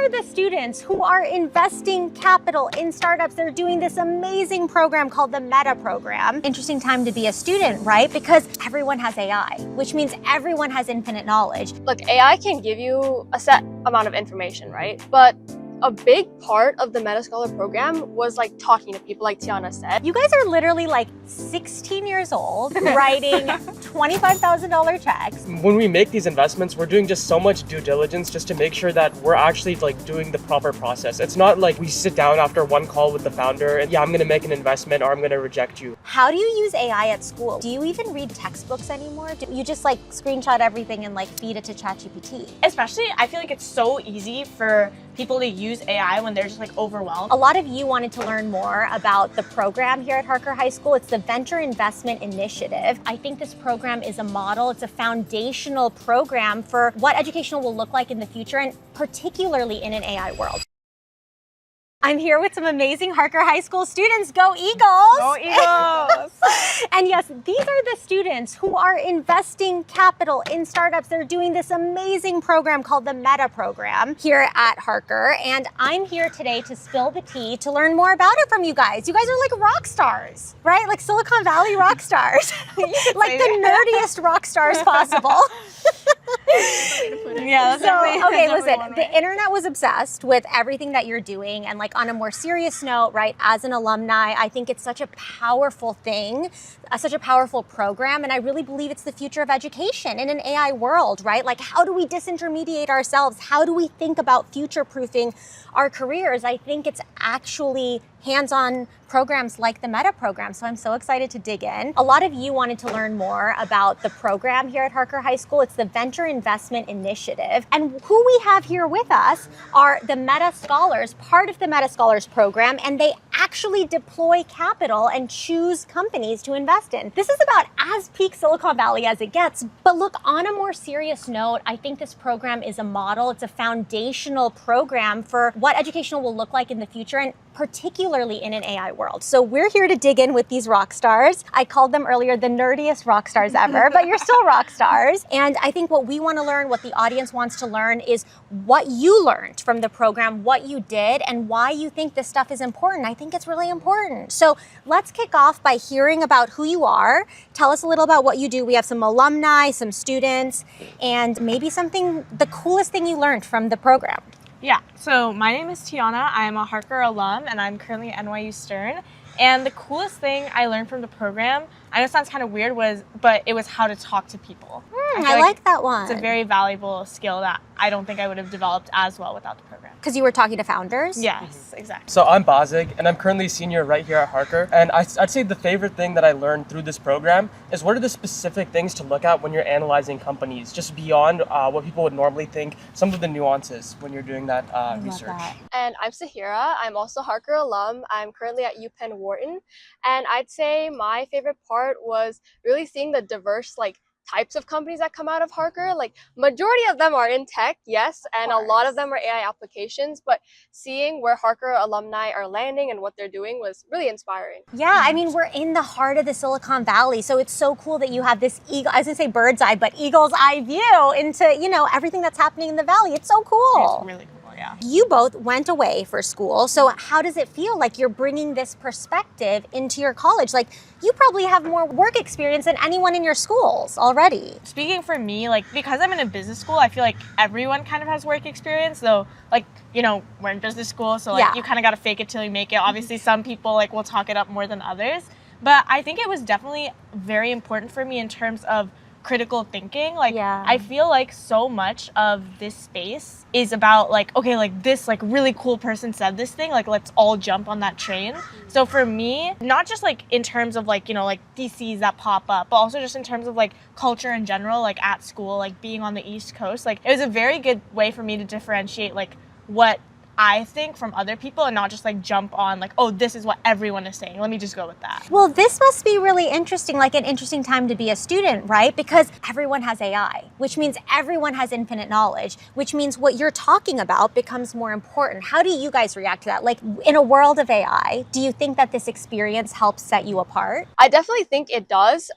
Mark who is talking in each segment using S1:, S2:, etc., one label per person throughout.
S1: are the students who are investing capital in startups. They're doing this amazing program called the Meta program. Interesting time to be a student, right? Because everyone has AI, which means everyone has infinite knowledge.
S2: Look, AI can give you a set amount of information, right? But a big part of the Meta Scholar program was like talking to people, like Tiana said.
S1: You guys are literally like 16 years old, writing $25,000 checks.
S3: When we make these investments, we're doing just so much due diligence just to make sure that we're actually like doing the proper process. It's not like we sit down after one call with the founder and yeah, I'm gonna make an investment or I'm gonna reject you.
S1: How do you use AI at school? Do you even read textbooks anymore? Do you just like screenshot everything and like feed it to ChatGPT?
S4: Especially, I feel like it's so easy for people to use AI when they're just like overwhelmed.
S1: A lot of you wanted to learn more about the program here at Harker High School. It's the Venture Investment Initiative. I think this program is a model. It's a foundational program for what education will look like in the future, and particularly in an AI world. I'm here with some amazing Harker High School students. Go Eagles!
S4: Go Eagles!
S1: And yes, these are the students who are investing capital in startups. They're doing this amazing program called the Meta program here at Harker. And I'm here today to spill the tea, to learn more about it from you guys. You guys are like rock stars, right? Like Silicon Valley rock stars. Like the nerdiest rock stars possible.
S4: Yeah,
S1: so, okay, listen, the internet was obsessed with everything that you're doing, and like on a more serious note, right, as an alumni, I think it's such a powerful thing, such a powerful program, and I really believe it's the future of education in an AI world, right? Like, how do we disintermediate ourselves? How do we think about future-proofing our careers? I think it's actually hands-on programs like the Meta program. So I'm so excited to dig in. A lot of you wanted to learn more about the program here at Harker High School. It's the Venture Investment Initiative. And who we have here with us are the Meta Scholars, part of the Meta Scholars program, and they actually deploy capital and choose companies to invest in. This is about as peak Silicon Valley as it gets. But look, on a more serious note, I think this program is a model. It's a foundational program for what education will look like in the future, and particularly in an AI world. So we're here to dig in with these rock stars. I called them earlier the nerdiest rock stars ever, but you're still rock stars. And I think what we want to learn, what the audience wants to learn, is what you learned from the program, what you did, and why you think this stuff is important. I think it's really important. So let's kick off by hearing about who you are. Tell us a little about what you do. We have some alumni, some students, and maybe something, the coolest thing you learned from the program.
S4: Yeah, so my name is Tiana. I'm a Harker alum and I'm currently at NYU Stern. And the coolest thing I learned from the program, I know it sounds kind of weird, but it was how to talk to people.
S1: I like that one.
S4: It's a very valuable skill that I don't think I would have developed as well without the program.
S1: Because you were talking to founders?
S4: Yes, exactly.
S3: So I'm Bazig and I'm currently a senior right here at Harker. And I'd say the favorite thing that I learned through this program is what are the specific things to look at when you're analyzing companies, just beyond what people would normally think, some of the nuances when you're doing that research.
S2: And I'm Sahira. I'm also Harker alum. I'm currently at UPenn Wharton. And I'd say my favorite part was really seeing the diverse types of companies that come out of Harker. Like, majority of them are in tech, yes, and a lot of them are AI applications, but seeing where Harker alumni are landing and what they're doing was really inspiring.
S1: Yeah, I mean, we're in the heart of the Silicon Valley, so it's so cool that you have this I was gonna say bird's eye, but eagle's eye view into, everything that's happening in the valley. It's so cool.
S4: It's really cool. Yeah.
S1: You both went away for school, so how does it feel like you're bringing this perspective into your college? Like, you probably have more work experience than anyone in your schools already.
S4: Speaking for me, because I'm in a business school, I feel like everyone kind of has work experience, though, we're in business school, so you kind of got to fake it till you make it. Obviously, some people will talk it up more than others, but I think it was definitely very important for me in terms of critical thinking. I feel like so much of this space is about this really cool person said this thing, let's all jump on that train. So for me, not just in terms of DCs that pop up, but also just in terms of culture in general, at school, being on the East Coast, it was a very good way for me to differentiate what I think from other people and not just jump on oh, this is what everyone is saying, let me just go with that.
S1: Well, this must be really interesting, an interesting time to be a student, right? Because everyone has AI, which means everyone has infinite knowledge, which means what you're talking about becomes more important. How do you guys react to that? In a world of AI, do you think that this experience helps set you apart?
S2: I definitely think it does,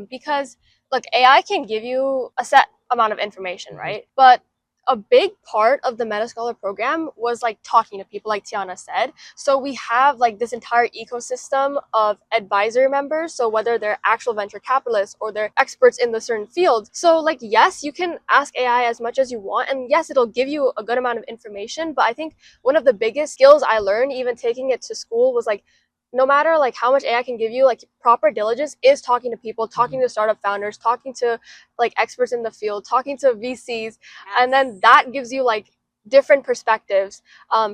S2: because look, AI can give you a set amount of information, right? But a big part of the Meta Scholar program was like talking to people, like Tiana said. So we have like this entire ecosystem of advisory members. So whether they're actual venture capitalists or they're experts in the certain field. So like, yes, you can ask AI as much as you want. And yes, it'll give you a good amount of information. But I think one of the biggest skills I learned, even taking it to school, was like, no matter like how much AI can give you, like proper diligence is talking to people, talking to startup founders, talking to like experts in the field, talking to VCs, and then that gives you like different perspectives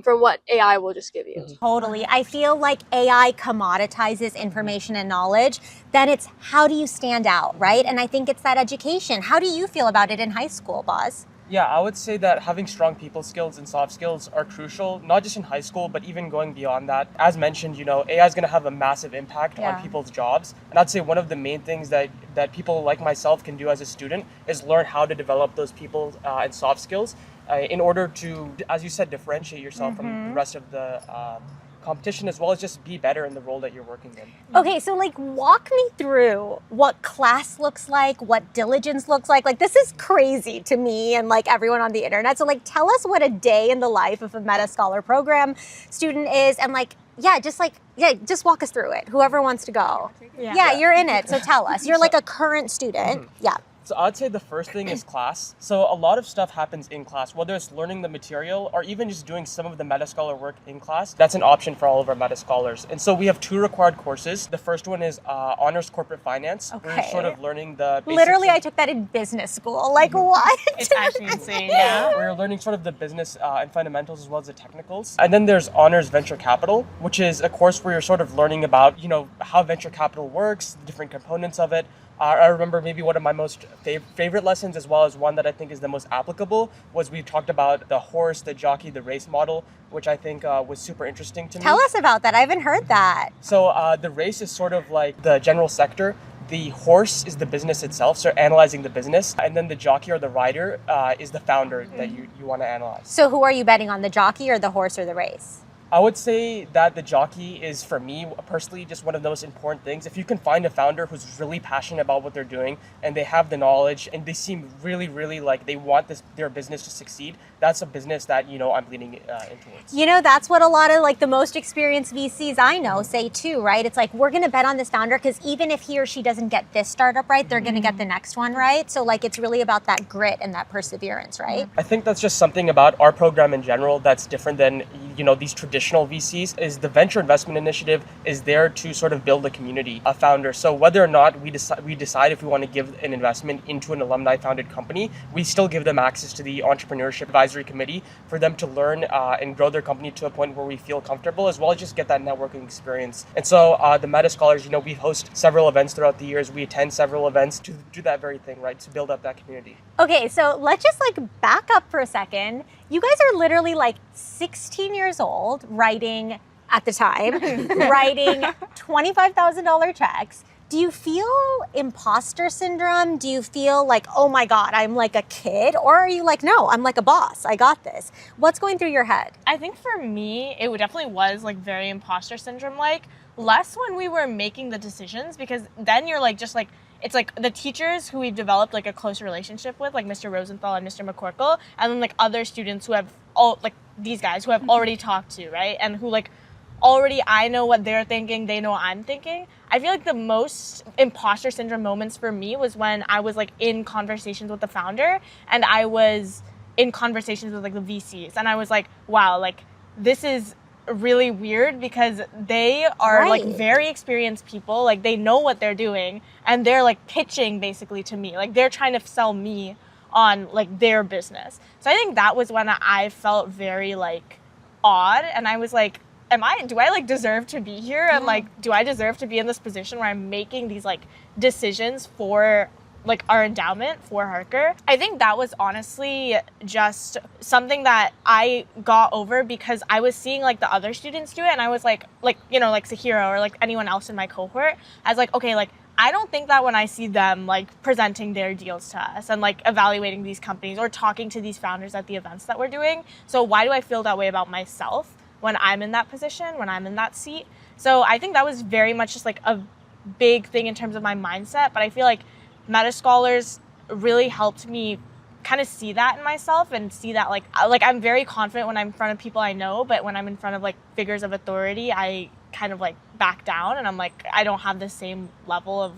S2: from what AI will just give you.
S1: Totally. I feel like AI commoditizes information and knowledge. Then it's how do you stand out, right? And I think it's that education. How do you feel about it in high school, Boz?
S3: Yeah, I would say that having strong people skills and soft skills are crucial, not just in high school, but even going beyond that. As mentioned, AI is going to have a massive impact on people's jobs. And I'd say one of the main things that people like myself can do as a student is learn how to develop those people and soft skills in order to, as you said, differentiate yourself from the rest of the competition, as well as just be better in the role that you're working in.
S1: Okay, so like walk me through what class looks like, what diligence looks like. Like this is crazy to me and like everyone on the internet. So like tell us what a day in the life of a Meta Scholar program student is, and like just walk us through it. Whoever wants to go. Yeah, you're in it, so tell us. You're like a current student. Yeah.
S3: So I'd say the first thing is class. So a lot of stuff happens in class, whether it's learning the material or even just doing some of the Meta Scholar work in class. That's an option for all of our Meta Scholars. And so we have 2 required courses. The first one is Honors Corporate Finance.
S1: Okay.
S3: We're sort of learning the basics.
S1: Literally, I took that in business school. Like what?
S4: It's actually insane, yeah.
S3: We're learning sort of the business and fundamentals as well as the technicals. And then there's Honors Venture Capital, which is a course where you're sort of learning about, how venture capital works, the different components of it. I remember maybe one of my most favorite lessons, as well as one that I think is the most applicable, was we talked about the horse, the jockey, the race model, which I think was super interesting to me.
S1: Tell us about that. I haven't heard that.
S3: So the race is sort of like the general sector. The horse is the business itself, so analyzing the business. And then the jockey or the rider is the founder that you want to analyze.
S1: So who are you betting on, the jockey or the horse or the race?
S3: I would say that the jockey is, for me personally, just one of the most important things. If you can find a founder who's really passionate about what they're doing and they have the knowledge and they seem really, really like they want their business to succeed, that's a business that, I'm leaning into.
S1: That's what a lot of like the most experienced VCs I know say too, right? It's like, we're going to bet on this founder because even if he or she doesn't get this startup right, they're going to get the next one right. So like, it's really about that grit and that perseverance, right?
S3: I think that's just something about our program in general that's different than, these traditional VCs. Is the Venture Investment Initiative is there to sort of build a community of founders. So whether or not we decide if we want to give an investment into an alumni founded company, we still give them access to the Entrepreneurship Advisory Committee for them to learn and grow their company to a point where we feel comfortable, as well as just get that networking experience. And so the Meta Scholars, we host several events throughout the years. We attend several events to do that very thing, right? To build up that community.
S1: Okay, so let's just like back up for a second. You guys are literally like 16 years old, writing $25,000 checks. Do you feel imposter syndrome? Do you feel like, oh my God, I'm like a kid? Or are you like, no, I'm like a boss, I got this? What's going through your head?
S4: I think for me, it definitely was like very imposter syndrome like. Less when we were making the decisions, because then you're like, just like, it's like the teachers who we've developed like a close relationship with, like Mr. Rosenthal and Mr. McCorkle, and then like other students who have these guys who have already talked to, right? And who like already, I know what they're thinking, they know what I'm thinking. I feel like the most imposter syndrome moments for me was when I was like in conversations with the founder and I was in conversations with like the VCs, and I was like, wow, like this is really weird because they are like very experienced people, like they know what they're doing and they're like pitching basically to me, like they're trying to sell me on like their business. So I think that was when I felt very like odd, and I was like, do I like deserve to be here? And like, do I deserve to be in this position where I'm making these like decisions for like our endowment for Harker? I think that was honestly just something that I got over because I was seeing like the other students do it, and I was like Sahira or like anyone else in my cohort, I was like, okay, like I don't think that when I see them like presenting their deals to us and like evaluating these companies or talking to these founders at the events that we're doing, so why do I feel that way about myself when I'm in that position, when I'm in that seat? So I think that was very much just like a big thing in terms of my mindset, but I feel like Meta Scholars really helped me kind of see that in myself and see that like I'm very confident when I'm in front of people I know, but when I'm in front of like figures of authority, I kind of like back down and I'm like, I don't have the same level of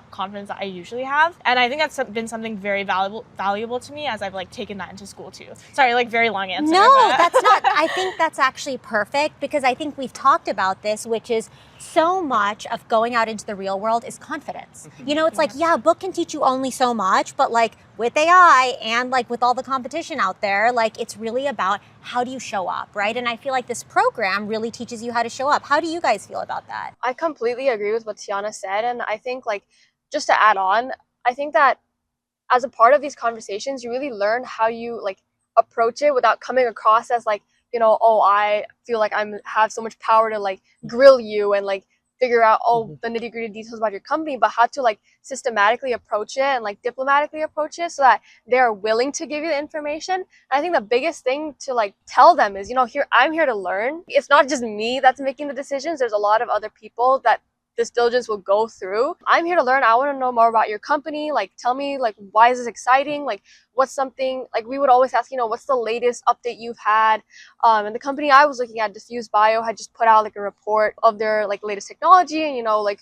S4: confidence that I usually have. And I think that's been something very valuable to me as I've like taken that into school too. Sorry, like very long answer.
S1: No,
S4: but
S1: that's not. I think that's actually perfect because I think we've talked about this, which is so much of going out into the real world is confidence. You know, it's like, yeah, a book can teach you only so much, but like with AI and like with all the competition out there, like it's really about how do you show up, right? And I feel like this program really teaches you how to show up. How do you guys feel about that?
S2: I completely agree with what Tiana said. And I think, like, just to add on, I think that as a part of these conversations, you really learn how you like approach it without coming across as like, you know, oh, I feel like have so much power to like grill you and like figure out the nitty gritty details about your company, but how to like systematically approach it and like diplomatically approach it so that they're willing to give you the information. And I think the biggest thing to like tell them is, you know, I'm here to learn. It's not just me that's making the decisions. There's a lot of other people that this diligence will go through. I'm here to learn. I want to know more about your company. Like, tell me, like, why is this exciting? Like, what's something, like, we would always ask, you know, what's the latest update you've had? And the company I was looking at, Diffuse Bio, had just put out, like, a report of their, like, latest technology and, you know, like,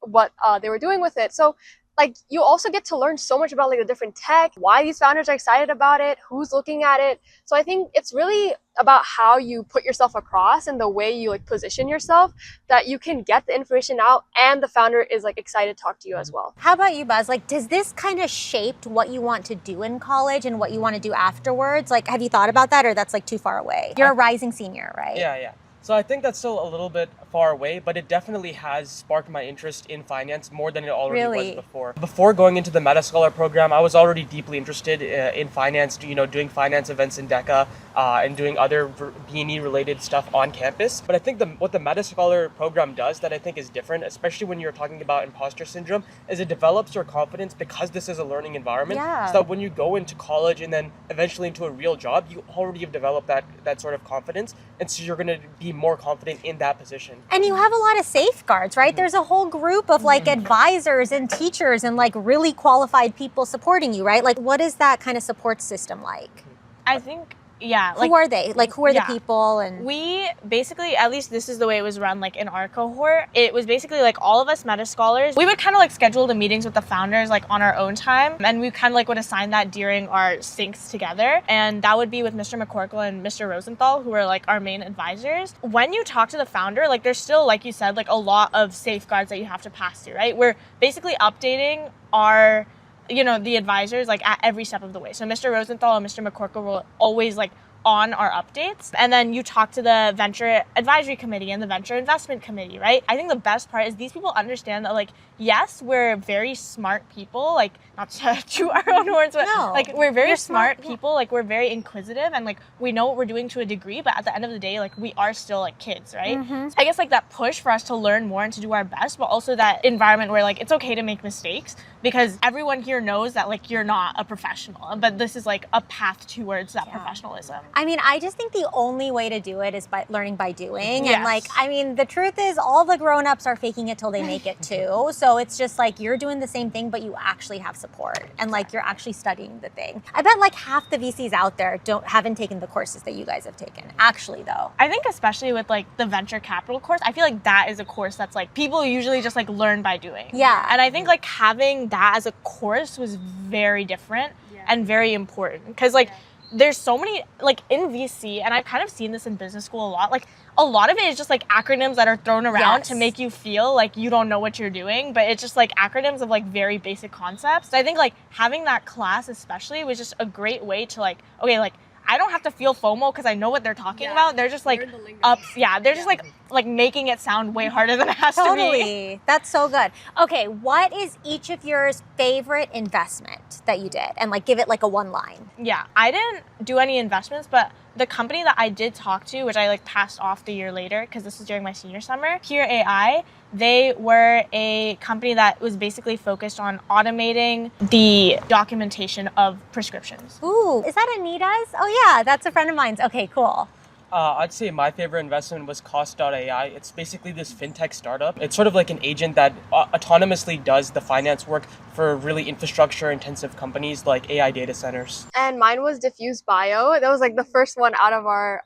S2: what they were doing with it. So, like, you also get to learn so much about, like, the different tech, why these founders are excited about it, who's looking at it. So I think it's really about how you put yourself across and the way you, like, position yourself that you can get the information out and the founder is, like, excited to talk to you as well.
S1: How about you, Buzz? Like, does this kind of shape what you want to do in college and what you want to do afterwards? Like, have you thought about that or that's, like, too far away? You're a rising senior, right?
S3: Yeah. So I think that's still a little bit far away, but it definitely has sparked my interest in finance more than it already was before. Before going into the Meta Scholar program, I was already deeply interested in finance, you know, doing finance events in DECA and doing other B&E related stuff on campus. But I think what the Meta Scholar program does that I think is different, especially when you're talking about imposter syndrome, is it develops your confidence because this is a learning environment.
S1: Yeah.
S3: So that when you go into college and then eventually into a real job, you already have developed that sort of confidence. And so you're going to be more confident in that position.
S1: And you have a lot of safeguards, right? There's a whole group of like advisors and teachers and like really qualified people supporting you, right? Like what is that kind of support system like?
S4: I think, yeah.
S1: Who are they? Like who are the people? And
S4: we basically, at least this is the way it was run like in our cohort, it was basically like all of us Meta Scholars, we would kind of like schedule the meetings with the founders like on our own time. And we kind of like would assign that during our syncs together. And that would be with Mr. McCorkle and Mr. Rosenthal, who are like our main advisors. When you talk to the founder, like there's still, like you said, like a lot of safeguards that you have to pass through, right? We're basically updating our, you know, the advisors like at every step of the way. So Mr. Rosenthal and Mr. McCorkle will always like on our updates. And then you talk to the venture advisory committee and the venture investment committee, right? I think the best part is these people understand that like, yes, we're very smart people, like not to our own horns, but like we're very smart people, like we're very inquisitive and like we know what we're doing to a degree, but at the end of the day, like we are still like kids, right? So I guess like that push for us to learn more and to do our best, but also that environment where like it's okay to make mistakes because everyone here knows that like you're not a professional, but this is like a path towards that professionalism.
S1: I mean, I just think the only way to do it is by learning by doing.
S4: Yes.
S1: And like, I mean, the truth is all the grown-ups are faking it till they make it too. So it's just like you're doing the same thing, but you actually have support and like you're actually studying the thing. I bet like half the VCs out there haven't taken the courses that you guys have taken. Actually though.
S4: I think especially with like the venture capital course, I feel like that is a course that's like people usually just like learn by doing.
S1: Yeah.
S4: And I think like having that as a course was very different and very important because like there's so many, like in VC, and I've kind of seen this in business school a lot, like a lot of it is just like acronyms that are thrown around to make you feel like you don't know what you're doing, but it's just like acronyms of like very basic concepts. So I think like having that class especially was just a great way to like, okay, like I don't have to feel FOMO because I know what they're talking about. They're just like they're just like making it sound way harder than it has to be.
S1: Totally. That's so good. Okay, what is each of your favorite investment that you did? And like give it like a one line.
S4: Yeah, I didn't do any investments, but the company that I did talk to, which I like passed off the year later because this was during my senior summer, Pure AI, they were a company that was basically focused on automating the documentation of prescriptions.
S1: Ooh, is that Anita's? Oh yeah, that's a friend of mine's. Okay, cool.
S3: I'd say my favorite investment was Cost.ai. It's basically this fintech startup. It's sort of like an agent that autonomously does the finance work for really infrastructure intensive companies like AI data centers.
S2: And mine was Diffuse Bio. That was like the first one out of our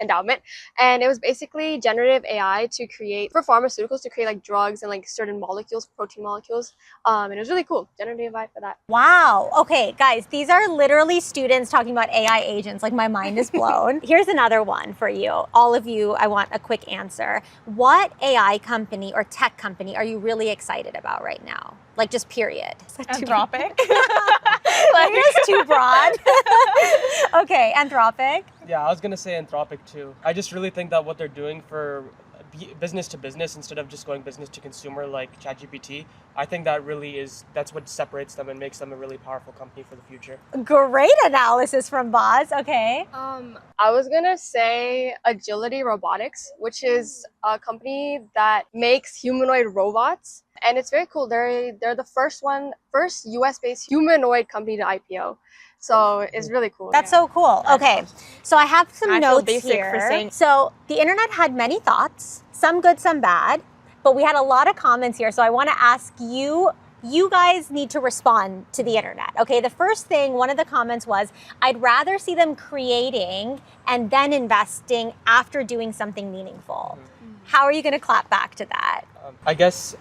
S2: endowment, and it was basically generative AI to create for pharmaceuticals to create like drugs and like certain molecules, protein molecules, and it was really cool. Generative AI for that.
S1: Wow. Okay, guys, these are literally students talking about AI agents. Like, my mind is blown. Here's another one for you. All of you, I want a quick answer. What AI company or tech company are you really excited about right now? Like, just period.
S4: Anthropic.
S1: Like, it's too broad. Okay, Anthropic.
S3: Yeah, I was gonna say Anthropic too. I just really think that what they're doing for business to business instead of just going business to consumer like ChatGPT, I think that's what separates them and makes them a really powerful company for the future.
S1: Great analysis from Boz. Okay.
S2: I was gonna say Agility Robotics, which is a company that makes humanoid robots, and it's very cool. They're the first US-based humanoid company to IPO. So it's really cool.
S1: That's so cool. Okay, so I have some notes
S4: basic
S1: here.
S4: for saying-
S1: So the internet had many thoughts, some good, some bad, but we had a lot of comments here. So I want to ask you, you guys need to respond to the internet. Okay, the first thing, one of the comments was, I'd rather see them creating and then investing after doing something meaningful. How are you going to clap back to that?
S3: I guess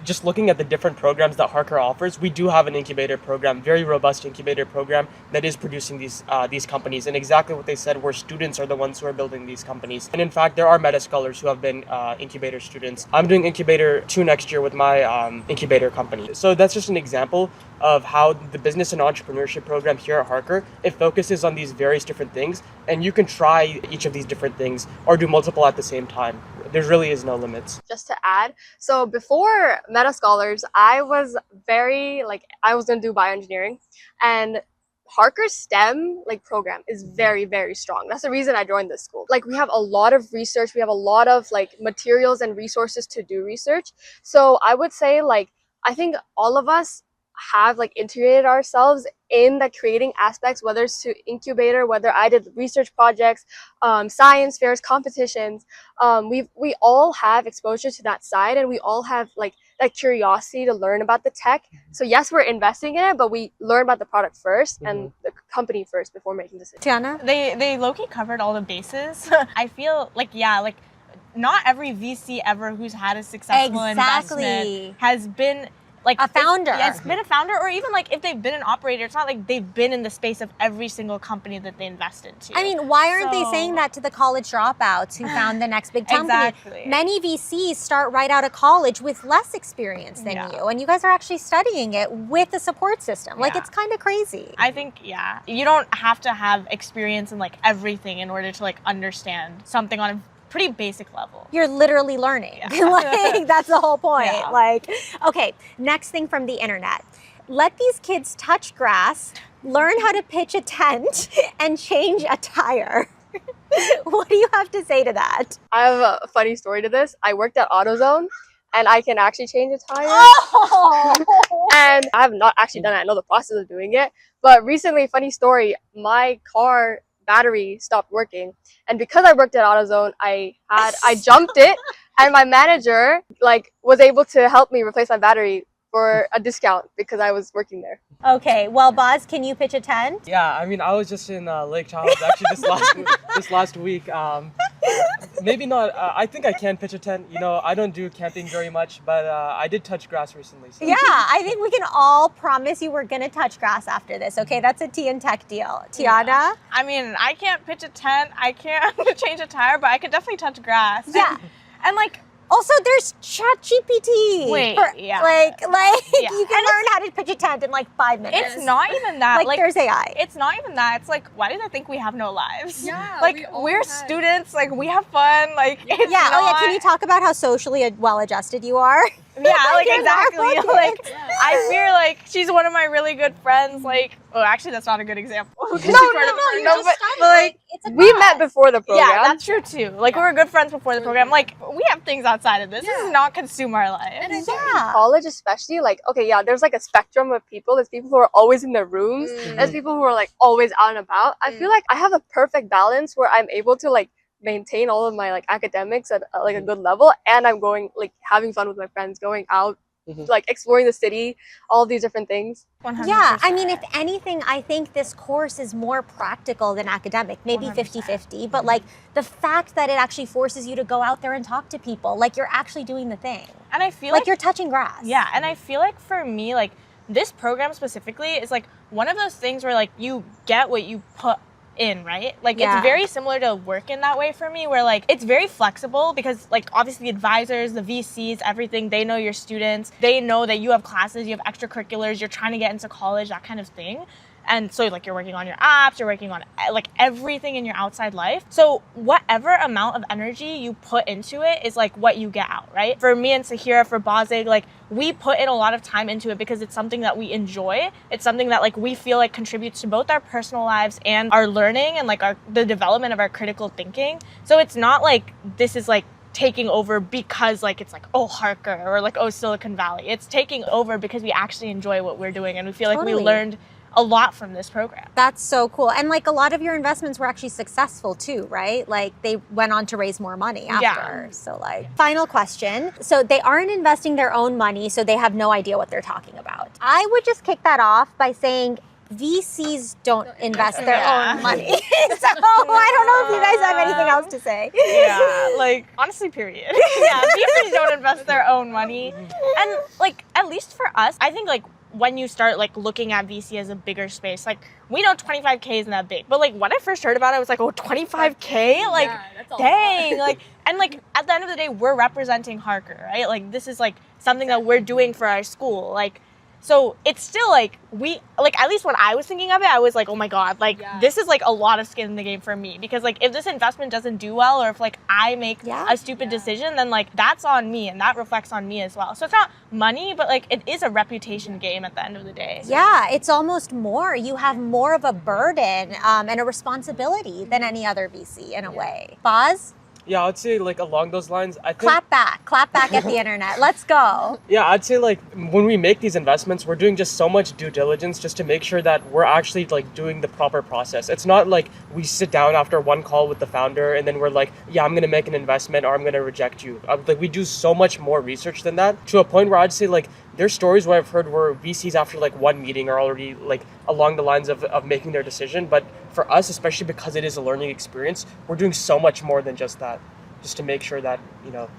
S3: just looking at the different programs that Harker offers, we do have an incubator program, very robust incubator program that is producing these companies. And exactly what they said, where students are the ones who are building these companies. And in fact, there are meta scholars who have been incubator students. I'm doing incubator 2 next year with my incubator company. So that's just an example of how the business and entrepreneurship program here at Harker, it focuses on these various different things, and you can try each of these different things or do multiple at the same time. There really is no limits.
S2: Just to add, so before Meta Scholars, I was I was going to do bioengineering, and Harker's STEM program is very, very strong. That's the reason I joined this school. We have a lot of research, we have a lot of materials and resources to do research. So I would say I think all of us have integrated ourselves in the creating aspects, whether it's to incubator, whether I did research projects, science fairs, competitions. We all have exposure to that side, and we all have that curiosity to learn about the tech. So yes, we're investing in it, but we learn about the product first and the company first before making decisions.
S1: Tiana?
S4: They low-key covered all the bases. I feel not every VC ever who's had a successful investment has been
S1: a founder.
S4: It's been a founder, or even if they've been an operator, it's not like they've been in the space of every single company that they invest into.
S1: I mean, why aren't they saying that to the college dropouts who found the next big company?
S4: Exactly.
S1: Many VCs start right out of college with less experience than you, and you guys are actually studying it with a support system. It's kind of crazy.
S4: I think, you don't have to have experience in everything in order to understand something on a pretty basic level.
S1: You're literally learning. That's the whole point.
S4: Yeah.
S1: Okay, next thing from the internet. Let these kids touch grass, learn how to pitch a tent, and change a tire. What do you have to say to that?
S2: I have a funny story to this. I worked at AutoZone, and I can actually change a tire.
S1: Oh!
S2: And I have not actually done it. I know the process of doing it. But recently, funny story, my car battery stopped working, and because I worked at AutoZone, I jumped it, and my manager was able to help me replace my battery for a discount because I was working there.
S1: Okay, well, Boz, can you pitch a tent?
S3: Yeah, I mean, I was just in Lake Charles actually this last week. Maybe not. I think I can pitch a tent. I don't do camping very much, but I did touch grass recently. So.
S1: Yeah, I think we can all promise you we're going to touch grass after this. Okay, that's a tea and tech deal. Tiana?
S4: Yeah. I mean, I can't pitch a tent. I can't change a tire, but I could definitely touch grass.
S1: Yeah.
S4: And
S1: also, there's ChatGPT.
S4: Wait,
S1: you can learn how to pitch a tent in 5 minutes.
S4: It's not even that.
S1: There's AI.
S4: It's not even that. It's why do they think we have no lives?
S2: Yeah,
S4: we're students. We have fun.
S1: Can you talk about how socially well-adjusted you are?
S4: Yeah, like exactly. Like I feel like she's one of my really good friends. Like, oh, actually, that's not a good example.
S2: No, you're just
S4: but like
S1: It's a
S2: we
S1: class.
S2: met before the program.
S4: yeah, that's true too. Like we were good friends before the program. Like we have things outside of this. This does not consume our life.
S2: And I think
S1: Yeah.
S2: in college especially, like, okay, yeah, there's like a spectrum of people. There's people who are always in their rooms. There's people who are like always out and about. I feel like I have a perfect balance where I'm able to like maintain all of my like academics at like a good level, and I'm going like having fun with my friends, going out, like exploring the city, all these different things.
S4: 100%.
S1: Yeah, I mean, if anything, I think this course is more practical than academic, maybe
S4: 100%.
S1: 50-50, but like the fact that it actually forces you to go out there and talk to people, like you're actually doing the thing.
S4: And I feel
S1: Like you're touching grass.
S4: yeah, and I feel like for me, like this program specifically is like one of those things where like you get what you put in, right? Like
S1: Yeah.
S4: it's very similar to work in that way for me, where like it's very flexible because like obviously the advisors, the VCs, everything, they know your students, they know that you have classes, you have extracurriculars, you're trying to get into college, that kind of thing. And so like you're working on your apps, you're working on like everything in your outside life. So whatever amount of energy you put into it is like what you get out, right? For me and Sahira, for Bazig, like we put in a lot of time into it because it's something that we enjoy. It's something that like we feel like contributes to both our personal lives and our learning and like the development of our critical thinking. So it's not like this is like taking over because like it's like, oh, Harker or like, oh, Silicon Valley. It's taking over because we actually enjoy what we're doing and we feel like we
S1: Totally.
S4: learned a lot from this program.
S1: That's so cool. And like a lot of your investments were actually successful too, right? Like they went on to raise more money after.
S4: Yeah.
S1: So like, final question. So they aren't investing their own money, so they have no idea what they're talking about. I would just kick that off by saying VCs don't invest their
S4: Yeah.
S1: own money. So I don't know if you guys have anything else to say.
S4: Yeah, like honestly, period. Yeah, VCs don't invest their own money. And like at least for us, I think like when you start like looking at VC as a bigger space, like we know 25K isn't that big, but like when I first heard about it, I was like, oh, 25K? Like, dang. Like, and like at the end of the day, we're representing Harker, right? Like this is like something that we're doing for our school. Like, so it's still like we like at least when I was thinking of it, I was like, oh my god, like this is like a lot of skin in the game for me, because like if this investment doesn't do well, or if like I make a stupid decision, then like that's on me and that reflects on me as well. So it's not money, but like it is a reputation game at the end of the day.
S1: Yeah, it's almost more. You have more of a burden and a responsibility than any other VC in a way. Boz?
S3: Yeah, I'd say like along those lines, I think.
S1: Clap back at the internet. Let's go.
S3: Yeah, I'd say like when we make these investments, we're doing just so much due diligence just to make sure that we're actually like doing the proper process. It's not like we sit down after one call with the founder and then we're like, yeah, I'm going to make an investment or I'm going to reject you. Like we do so much more research than that, to a point where I'd say like there's stories where I've heard where VCs after like one meeting are already like along the lines of making their decision. But for us, especially because it is a learning experience, we're doing so much more than just that, just to make sure that, you know.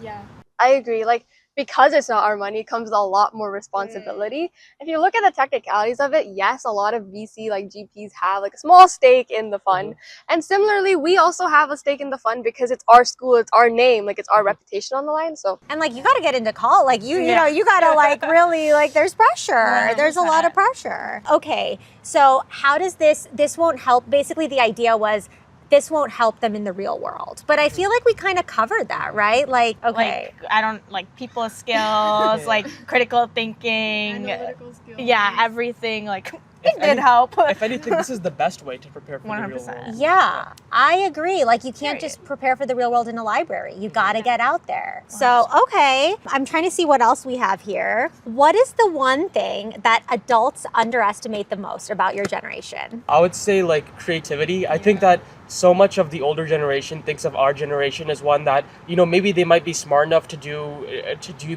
S2: Yeah, I agree. Like, because it's not our money comes a lot more responsibility. If you look at the technicalities of it, yes, a lot of VC like GPs have like a small stake in the fund. And similarly, we also have a stake in the fund because it's our school, it's our name, like it's our reputation on the line. So
S1: And like you got to get into call. Like you know, you got to like really like there's pressure.
S4: 100%.
S1: There's a lot of pressure. Okay. So how does this won't help? Basically the idea was this won't help them in the real world. But I feel like we kind of covered that, right? Like, okay.
S4: Like I don't like people skills, like critical thinking,
S2: analytical skills.
S4: yeah, everything. Like it did help.
S3: If anything, this is the best way to prepare for the real
S4: 100%.
S3: world.
S1: Yeah, I agree. Like you can't
S4: Period.
S1: just prepare for the real world in a library. You got to get out there. So, okay, I'm trying to see what else we have here. What is the one thing that adults underestimate the most about your generation?
S3: I would say like creativity. I think that so much of the older generation thinks of our generation as one that, you know, maybe they might be smart enough to do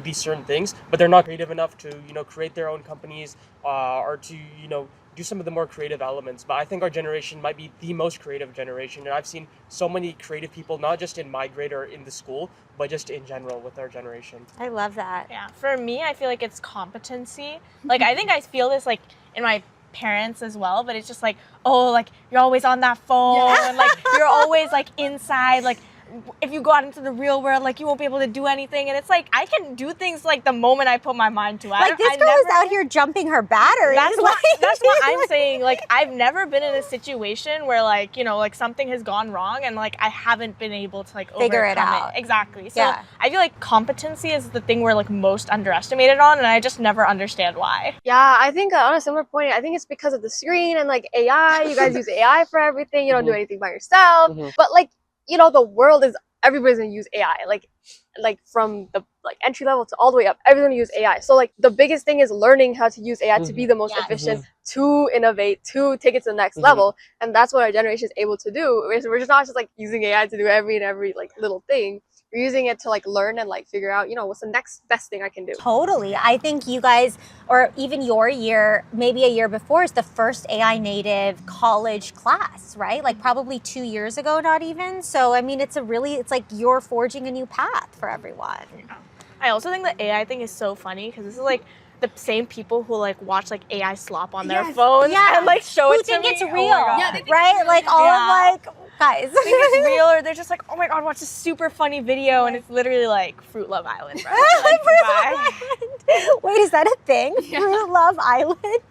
S3: these certain things, but they're not creative enough to, you know, create their own companies or to, you know, do some of the more creative elements. But I think our generation might be the most creative generation, and I've seen so many creative people, not just in my grade or in the school, but just in general with our generation.
S1: I love that.
S4: Yeah, for me, I feel like it's competency. Like I think I feel this like in my parents as well, but it's just like, oh, like you're always on that phone, like you're always like inside, like if you go out into the real world, like you won't be able to do anything. And it's like I can do things like the moment I put my mind to it.
S1: Like this girl is out here jumping her batteries.
S4: That's what I'm saying. Like I've never been in a situation where like, you know, like something has gone wrong and like I haven't been able to like
S1: figure it
S4: overcome
S1: out.
S4: Exactly. So I feel like competency is the thing we're like most underestimated on, and I just never understand why.
S2: Yeah, I think on a similar point, I think it's because of the screen and like AI. You guys use AI for everything. You don't do anything by yourself. But like, you know, the world is, everybody's gonna use AI. Like from the like entry level to all the way up, everyone's gonna use AI. So like the biggest thing is learning how to use AI to be the most efficient, to innovate, to take it to the next level. And that's what our generation is able to do. We're just not just like using AI to do every like little thing. We're using it to like learn and like figure out, you know, what's the next best thing I can do.
S1: Totally. I think you guys, or even your year, maybe a year before, is the first AI native college class, right? Like probably 2 years ago, not even. So, I mean, it's like you're forging a new path for everyone.
S4: I also think the AI thing is so funny because this is like the same people who like watch like AI slop on their phones and like show it to me.
S1: Who think it's real, right? Like all of like, guys.
S4: think it's real, or they're just like, oh my god, watch this super funny video, and it's literally like Fruit Love Island, bro. Like,
S1: Fruit Love Island. Wait, is that a thing? Fruit Love Island?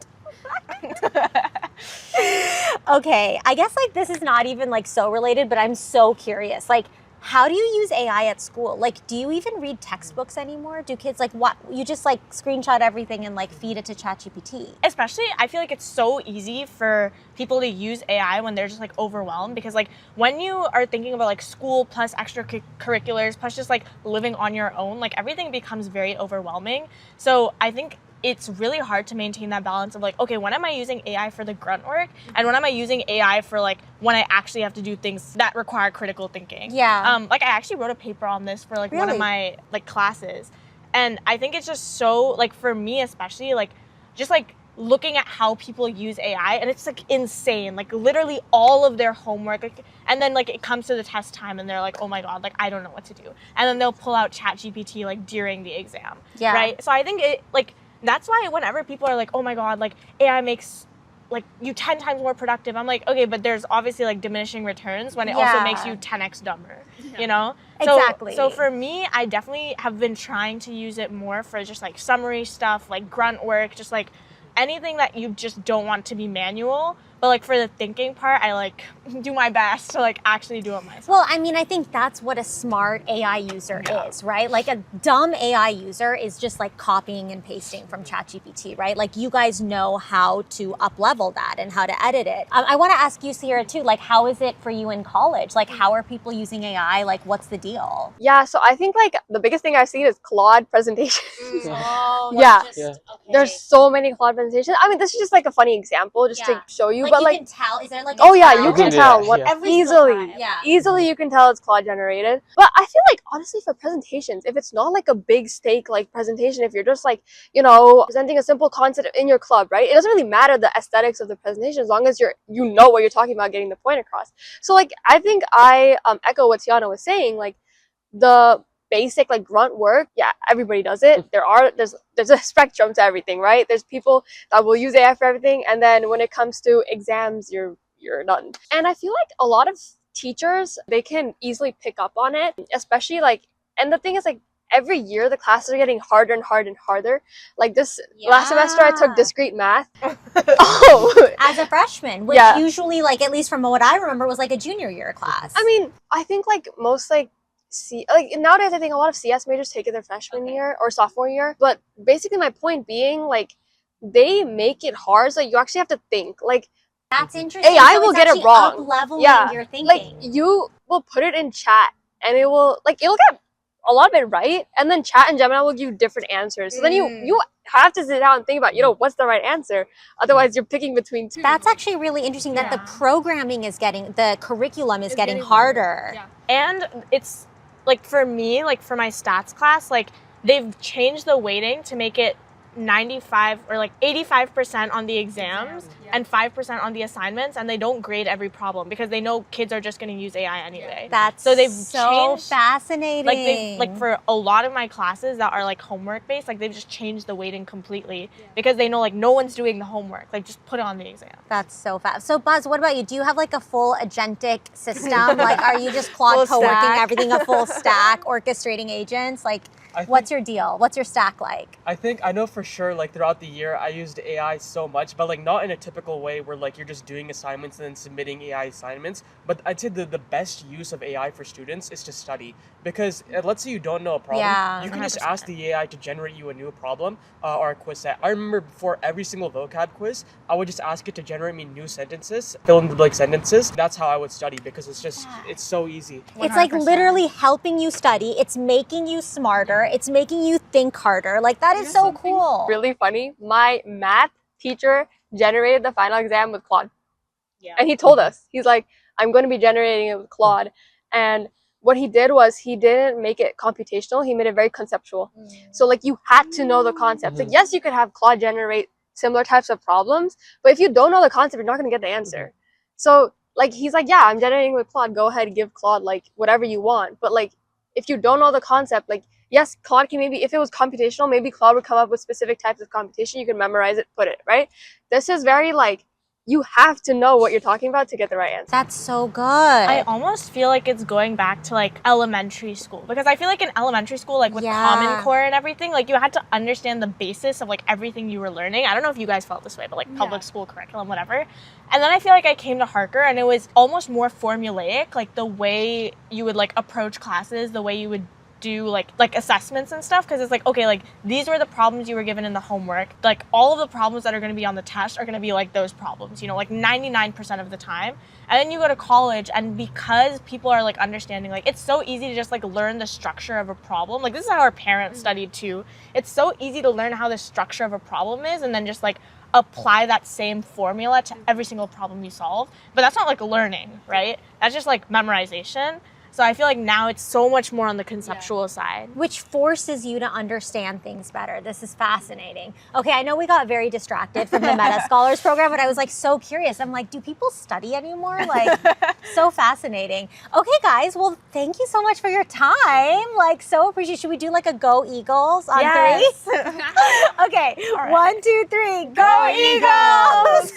S1: Okay, I guess like this is not even like so related, but I'm so curious. Like, how do you use AI at school? Like, do you even read textbooks anymore? Do kids like what? You just like screenshot everything and like feed it to ChatGPT?
S4: Especially, I feel like it's so easy for people to use AI when they're just like overwhelmed, because like when you are thinking about like school plus extracurriculars plus just like living on your own, like everything becomes very overwhelming. So I think it's really hard to maintain that balance of like, okay, when am I using AI for the grunt work, and when am I using AI for like when I actually have to do things that require critical thinking?
S1: Yeah.
S4: Like I actually wrote a paper on this for like one of my like classes, and I think it's just so like for me especially like just like looking at how people use AI, and it's like insane. Like literally all of their homework, like, and then like it comes to the test time and they're like, oh my god, like I don't know what to do, and then they'll pull out ChatGPT like during the exam.
S1: Yeah.
S4: Right. So I think it like. That's why whenever people are like, oh my god, like AI makes like you 10 times more productive, I'm like, okay, but there's obviously like diminishing returns when it also makes you 10x dumber, you know?
S1: Exactly.
S4: So for me, I definitely have been trying to use it more for just like summary stuff, like grunt work, just like anything that you just don't want to be manual. But like for the thinking part, I like do my best to like actually do it myself.
S1: Well, I mean, I think that's what a smart AI user is, right? Like a dumb AI user is just like copying and pasting from ChatGPT, right? Like you guys know how to up-level that and how to edit it. I want to ask you, Sierra, too, like how is it for you in college? Like how are people using AI? Like what's the deal?
S2: Yeah, so I think like the biggest thing I've seen is Claude presentations. There's so many Claude presentations. I mean, this is just like a funny example just to show you.
S1: Like
S2: but
S1: you
S2: like,
S1: can tell, is there like
S2: you can tell what easily you can tell it's Claude generated. But I feel like honestly for presentations, if it's not like a big stake like presentation, if you're just like, you know, presenting a simple concept in your club, right? It doesn't really matter the aesthetics of the presentation as long as you know what you're talking about, getting the point across. So like I think I echo what Tiana was saying, like the basic like grunt work, everybody does it. There's a spectrum to everything, right? There's people that will use AI for everything, and then when it comes to exams, you're done. And I feel like a lot of teachers, they can easily pick up on it, especially like, and the thing is like every year the classes are getting harder and harder and harder. Like this last semester I took discrete math.
S1: As a freshman, which usually like at least from what I remember was like a junior year class.
S2: I mean, I think like most like nowadays I think a lot of CS majors take it their freshman year or sophomore year, but basically my point being like they make it hard so you actually have to think. Like
S1: that's interesting.
S2: AI will get it wrong.
S1: Up-leveling your thinking.
S2: Like you will put it in chat and it'll get a lot of it right, and then chat and Gemini will give you different answers. So then you have to sit down and think about, you know, what's the right answer. Otherwise you're picking between two.
S1: That's actually really interesting that the programming is the curriculum is getting harder.
S4: And it's like for me, like for my stats class, like they've changed the weighting to make it 95 or like 85% on the exams and 5% on the assignments, and they don't grade every problem because they know kids are just going to use AI anyway.
S1: That's
S4: so they've
S1: so
S4: changed,
S1: fascinating.
S4: like for a lot of my classes that are like homework based, like they've just changed the weighting completely because they know like no one's doing the homework. Like just put it on the exam.
S1: That's so fast. So Buzz, what about you? Do you have like a full agentic system? Like, are you just Claude
S4: Full
S1: co-working
S4: stack.
S1: everything, a full stack, orchestrating agents? Like, what's your deal? What's your stack like?
S3: I know for sure, like throughout the year, I used AI so much, but like not in a typical way where like you're just doing assignments and then submitting AI assignments. But I'd say the best use of AI for students is to study. Because let's say you don't know a problem,
S1: Yeah,
S3: you can just
S4: 100%.
S3: ask the AI to generate you a new problem or a quiz set. I remember before every single vocab quiz, I would just ask it to generate me new sentences, fill in the blank sentences. That's how I would study because it's so easy.
S1: It's like
S4: 100%.
S1: literally helping you study. It's making you smarter. It's making you think harder. Like, that is so cool.
S2: Really funny. My math teacher generated the final exam with Claude.
S4: Yeah.
S2: And he told us, he's like, I'm going to be generating it with Claude. And what he did was he didn't make it computational. He made it very conceptual. So like you had to know the concept. Like, yes, you could have Claude generate similar types of problems, but if you don't know the concept, you're not going to get the answer. So like, he's like, yeah, I'm generating with Claude. Go ahead, give Claude like whatever you want. But like, if you don't know the concept, like, yes, Claude can maybe, if it was computational, maybe Claude would come up with specific types of computation. You can memorize it, put it, right? This is very like, you have to know what you're talking about to get the right answer.
S1: That's so good.
S4: I almost feel like it's going back to like elementary school, because I feel like in elementary school, like with Common Core and everything, like you had to understand the basis of like everything you were learning. I don't know if you guys felt this way, but like public school curriculum, whatever. And then I feel like I came to Harker and it was almost more formulaic, like the way you would like approach classes, the way you would do like assessments and stuff, because it's like, okay, like these were the problems you were given in the homework, like all of the problems that are going to be on the test are going to be like those problems, you know, like 99% of the time. And then you go to college, and because people are like understanding, like it's so easy to just like learn the structure of a problem. Like this is how our parents studied too. It's so easy to learn how the structure of a problem is and then just like apply that same formula to every single problem you solve. But that's not like learning, right? That's just like memorization. So I feel like now it's so much more on the conceptual side.
S1: Which forces you to understand things better. This is fascinating. Okay, I know we got very distracted from the Meta Scholars program, but I was like so curious. I'm like, do people study anymore? Like, so fascinating. Okay, guys, well, thank you so much for your time. Like, so appreciate. Should we do like a Go Eagles on 3? Okay,
S4: All right.
S1: 1, 2, 3, Go Eagles!